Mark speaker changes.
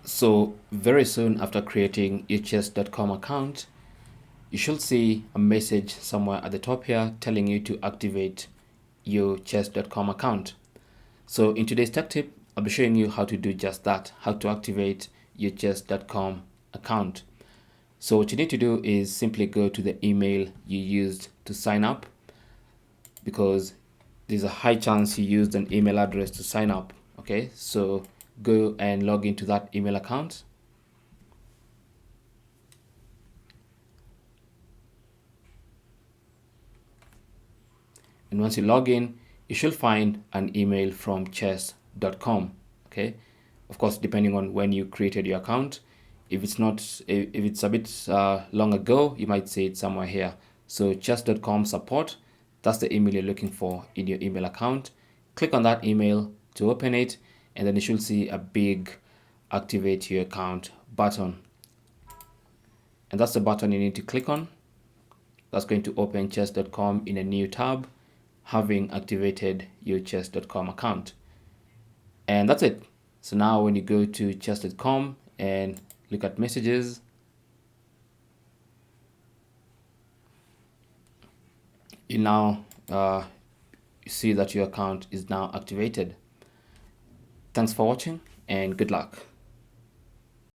Speaker 1: So very soon after creating your chess.com account, you should see a message somewhere at the top here telling you to activate your chess.com account. So in today's tech tip, I'll be showing you how to do just that, how to activate your chess.com account. So what you need to do is simply go to the email you used to sign up, because there's a high chance you used an email address to sign up. Okay, so go and log into that email account. And once you log in, you should find an email from chess.com. Okay, of course, depending on when you created your account. If it's a bit long ago, you might see it somewhere here. So chess.com support, that's the email you're looking for in your email account. Click on that email to open it, and then you should see a big activate your account button. And that's the button you need to click on. That's going to open chess.com in a new tab, having activated your chess.com account. And that's it. So now when you go to chess.com and look at messages, you now see that your account is now activated. Thanks for watching and good luck.